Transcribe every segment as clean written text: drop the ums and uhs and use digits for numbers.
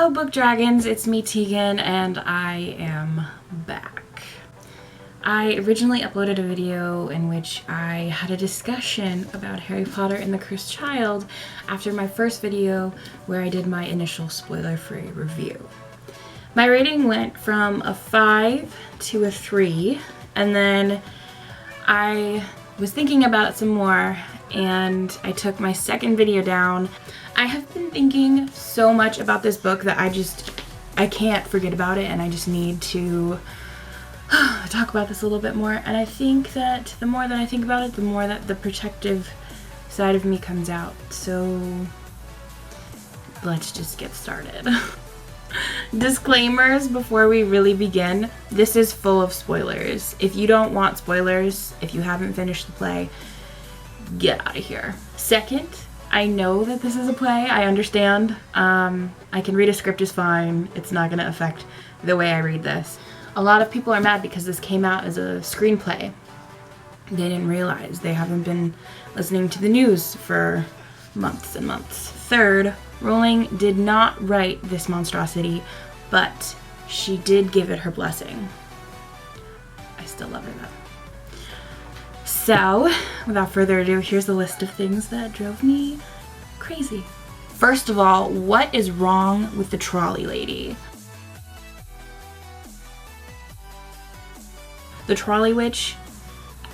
Hello Book Dragons, it's me Tegan and I am back. I originally uploaded a video in which I had a discussion about Harry Potter and the Cursed Child after my first video where I did my initial spoiler-free review. My rating went from a 5 to a 3, and then I was thinking about it some more and I took my second video down. I have been thinking so much about this book that I can't forget about it, and I just need to talk about this a little bit more. And I think that the more that I think about it, the more that the protective side of me comes out. So let's just get started. Disclaimers before we really begin. This is full of spoilers. If you don't want spoilers, if you haven't finished the play, get out of here. Second, I know that this is a play. I understand. I can read a script just fine. It's not going to affect the way I read this. A lot of people are mad because this came out as a screenplay. They didn't realize. They haven't been listening to the news for months and months. Third, Rowling did not write this monstrosity, but she did give it her blessing. I still love her though. So, without further ado, here's the list of things that drove me crazy. First of all, what is wrong with the trolley lady? The trolley witch,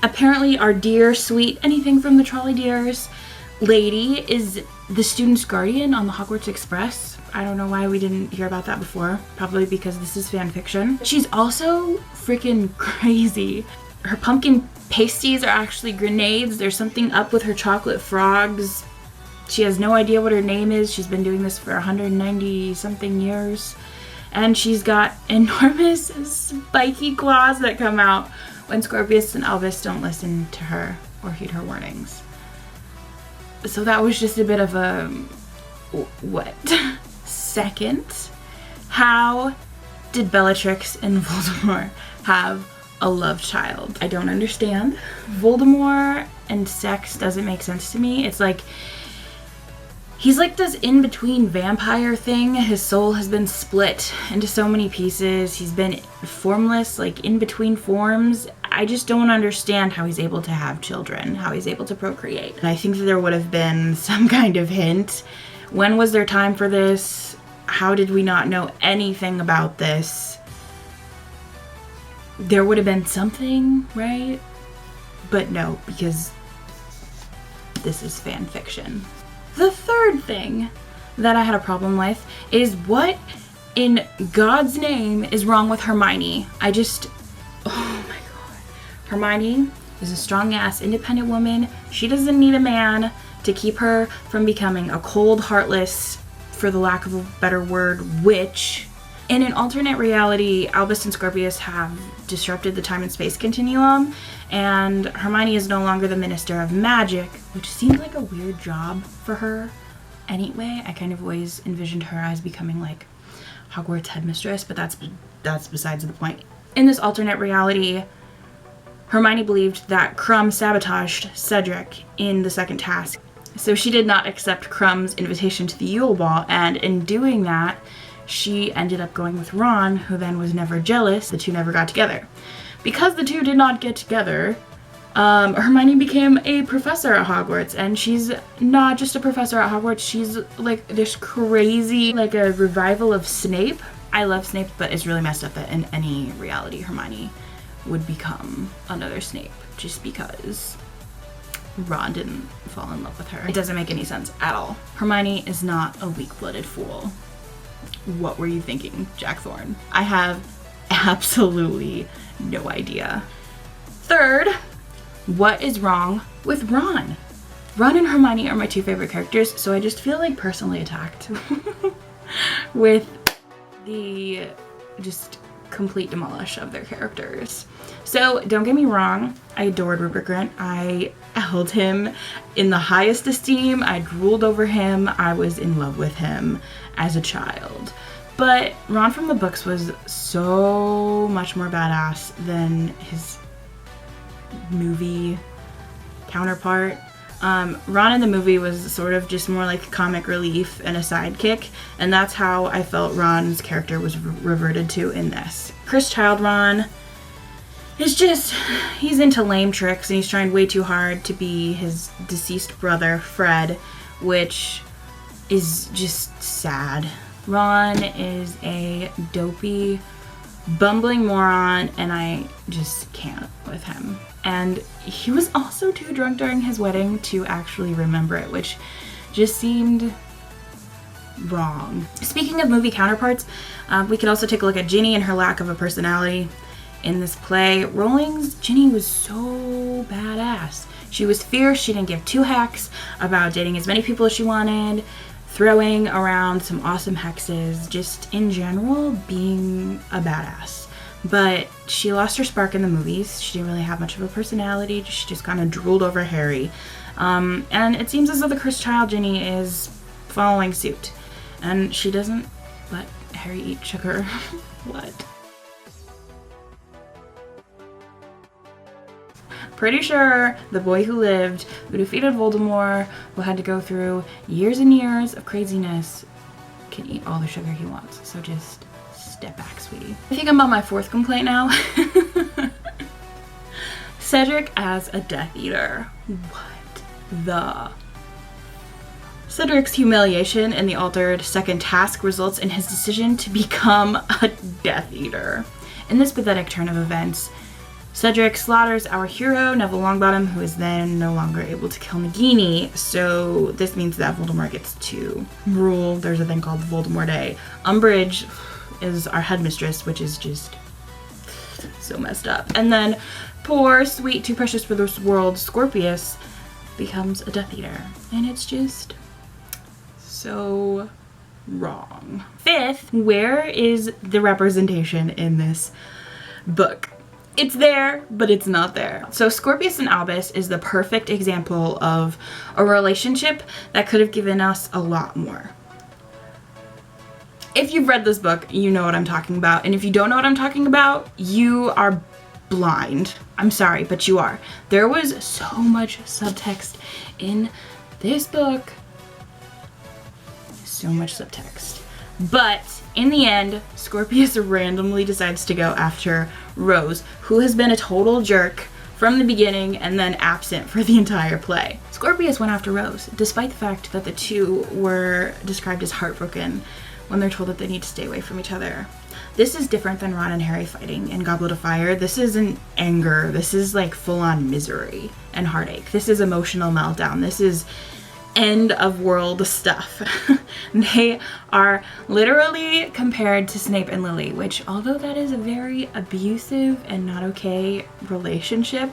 apparently our dear, sweet, anything from the Trolley Dears lady is the student's guardian on the Hogwarts Express. I don't know why we didn't hear about that before. Probably because this is fan fiction. She's also freaking crazy. Her pumpkin pasties are actually grenades. There's something up with her chocolate frogs. She has no idea what her name is. She's been doing this for 190 something years. And she's got enormous spiky claws that come out when Scorpius and Albus don't listen to her or heed her warnings. So that was just a bit of a what? Second, how did Bellatrix and Voldemort have a love child? I don't understand. Voldemort and sex doesn't make sense to me. It's like he's like this in-between vampire thing. His soul has been split into so many pieces. He's been formless, like in between forms. I just don't understand how he's able to have children, how he's able to procreate. And I think that there would have been some kind of hint. When was there time for this? How did we not know anything about this? There would have been something, right? But no, because this is fan fiction. The third thing that I had a problem with is what in God's name is wrong with Hermione. Oh my god. Hermione is a strong-ass, independent woman. She doesn't need a man to keep her from becoming a cold, heartless, for the lack of a better word, witch. In an alternate reality, Albus and Scorpius have disrupted the time and space continuum, and Hermione is no longer the Minister of Magic, which seems like a weird job for her anyway. I kind of always envisioned her as becoming like Hogwarts headmistress, but that's besides the point. In this alternate reality, Hermione believed that Krum sabotaged Cedric in the second task, so she did not accept Krum's invitation to the Yule Ball, and in doing that, she ended up going with Ron, who then was never jealous. The two never got together. Because the two did not get together, Hermione became a professor at Hogwarts, and she's not just a professor at Hogwarts, she's like this crazy, like a revival of Snape. I love Snape, but it's really messed up that in any reality Hermione would become another Snape just because Ron didn't fall in love with her. It doesn't make any sense at all. Hermione is not a weak-blooded fool. What were you thinking, Jack Thorne? I have absolutely no idea. Third, what is wrong with Ron? Ron and Hermione are my two favorite characters, so I just feel like personally attacked with the just complete demolish of their characters. So don't get me wrong, I adored Rupert Grint. I held him in the highest esteem. I drooled over him. I was in love with him as a child. But Ron from the books was so much more badass than his movie counterpart. Ron in the movie was sort of just more like comic relief and a sidekick, and that's how I felt Ron's character was reverted to in this. Chris Child Ron is just, he's into lame tricks and he's trying way too hard to be his deceased brother, Fred, which is just sad. Ron is a dopey, bumbling moron, and I just can't with him. And he was also too drunk during his wedding to actually remember it, which just seemed wrong. Speaking of movie counterparts, we could also take a look at Ginny and her lack of a personality in this play. Rowling's Ginny was so badass. She was fierce, she didn't give two hecks about dating as many people as she wanted, throwing around some awesome hexes, just in general being a badass. But she lost her spark in the movies. She didn't really have much of a personality. She just kind of drooled over Harry. And it seems as though the Chris Child Ginny is following suit. And she doesn't let Harry eat sugar. What? Pretty sure the boy who lived, who defeated Voldemort, who had to go through years and years of craziness, can eat all the sugar he wants. So just step back, sweetie. I think I'm on my fourth complaint now. Cedric as a Death Eater. What the? Cedric's humiliation in the altered second task results in his decision to become a Death Eater. In this pathetic turn of events, Cedric slaughters our hero, Neville Longbottom, who is then no longer able to kill Nagini, so this means that Voldemort gets to rule. There's a thing called Voldemort Day. Umbridge is our headmistress, which is just so messed up. And then poor, sweet, too precious for this world, Scorpius becomes a Death Eater. And it's just so wrong. Fifth, where is the representation in this book? It's there, but it's not there. So Scorpius and Albus is the perfect example of a relationship that could have given us a lot more. If you've read this book, you know what I'm talking about. And if you don't know what I'm talking about, you are blind. I'm sorry, but you are. There was so much subtext in this book. So much subtext. But in the end, Scorpius randomly decides to go after Rose, who has been a total jerk from the beginning and then absent for the entire play. Scorpius went after Rose, despite the fact that the two were described as heartbroken when they're told that they need to stay away from each other. This is different than Ron and Harry fighting in Goblet of Fire. This isn't anger. This is like full-on misery and heartache. This is emotional meltdown. This is end of world stuff. They are literally compared to Snape and Lily, which, although that is a very abusive and not okay relationship,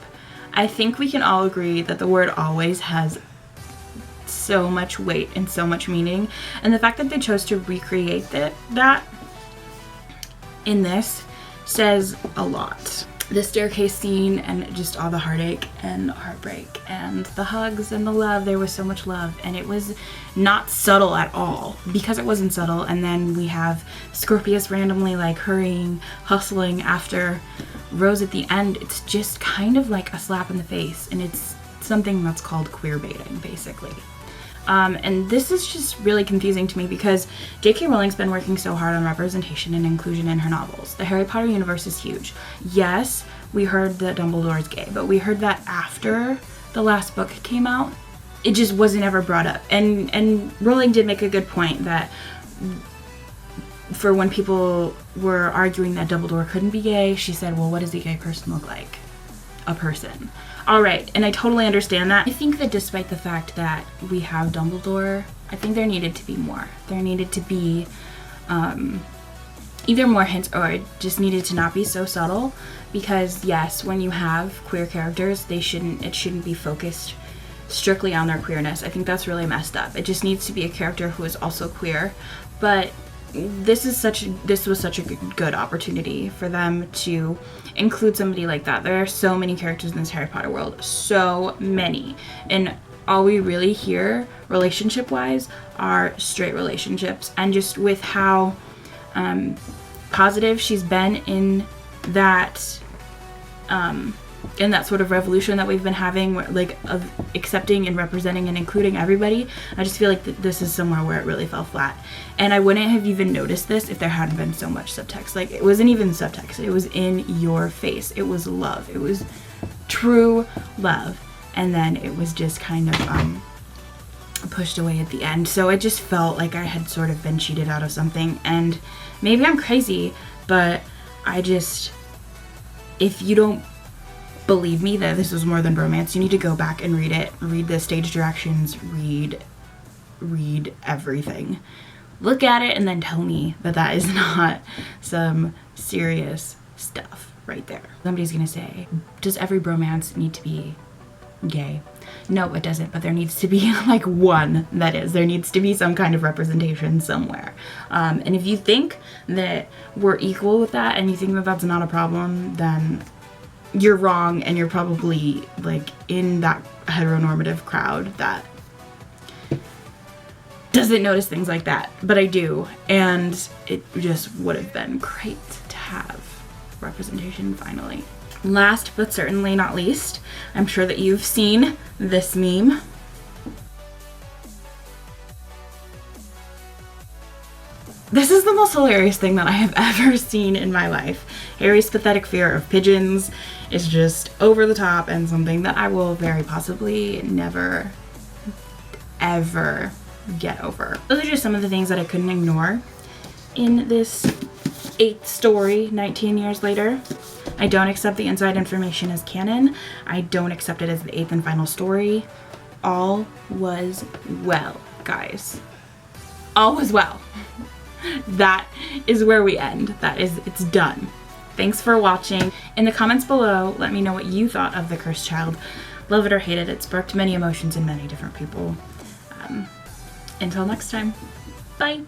I think we can all agree that the word always has so much weight and so much meaning. And the fact that they chose to recreate that in this says a lot. The staircase scene and just all the heartache and heartbreak and the hugs and the love, there was so much love, and it was not subtle at all because it wasn't subtle. And then we have Scorpius randomly like hurrying, hustling after Rose at the end. It's just kind of like a slap in the face, and it's something that's called queer baiting, basically. And this is just really confusing to me because J.K. Rowling's been working so hard on representation and inclusion in her novels. The Harry Potter universe is huge. Yes, we heard that Dumbledore is gay, but we heard that after the last book came out. It just wasn't ever brought up. And Rowling did make a good point that for when people were arguing that Dumbledore couldn't be gay, she said, well, what does a gay person look like? A person. All right, and I totally understand that. I think that despite the fact that we have Dumbledore, I think there needed to be more. There needed to be either more hints, or it just needed to not be so subtle. Because yes, when you have queer characters, it shouldn't be focused strictly on their queerness. I think that's really messed up. It just needs to be a character who is also queer. But this was such a good opportunity for them to include somebody like that. There are so many characters in this Harry Potter world, so many, and all we really hear relationship wise are straight relationships. And just with how positive she's been in that in that sort of revolution that we've been having, like of accepting and representing and including everybody. I just feel like this is somewhere where it really fell flat, and I wouldn't have even noticed this if there hadn't been so much subtext. Like, it wasn't even subtext, it was in your face. It was love, it was true love, and then it was just kind of pushed away at the end. So it just felt like I had sort of been cheated out of something, and maybe I'm crazy, but I just, if you don't believe me that this was more than romance, you need to go back and read it. Read the stage directions, read everything. Look at it and then tell me that that is not some serious stuff right there. Somebody's gonna say, does every bromance need to be gay? No, it doesn't, but there needs to be like one that is. There needs to be some kind of representation somewhere. And if you think that we're equal with that and you think that that's not a problem, then you're wrong, and you're probably like in that heteronormative crowd that doesn't notice things like that. But I do, and it just would have been great to have representation finally. Last but certainly not least, I'm sure that you've seen this meme. This is the most hilarious thing that I have ever seen in my life. Harry's pathetic fear of pigeons is just over the top, and something that I will very possibly never, ever get over. Those are just some of the things that I couldn't ignore in this 8th story 19 years later. I don't accept the inside information as canon. I don't accept it as the 8th and final story. All was well, guys. All was well. That is where we end. It's done. Thanks for watching. In the comments below, let me know what you thought of The Cursed Child. Love it or hate it. It sparked many emotions in many different people. Until next time, bye.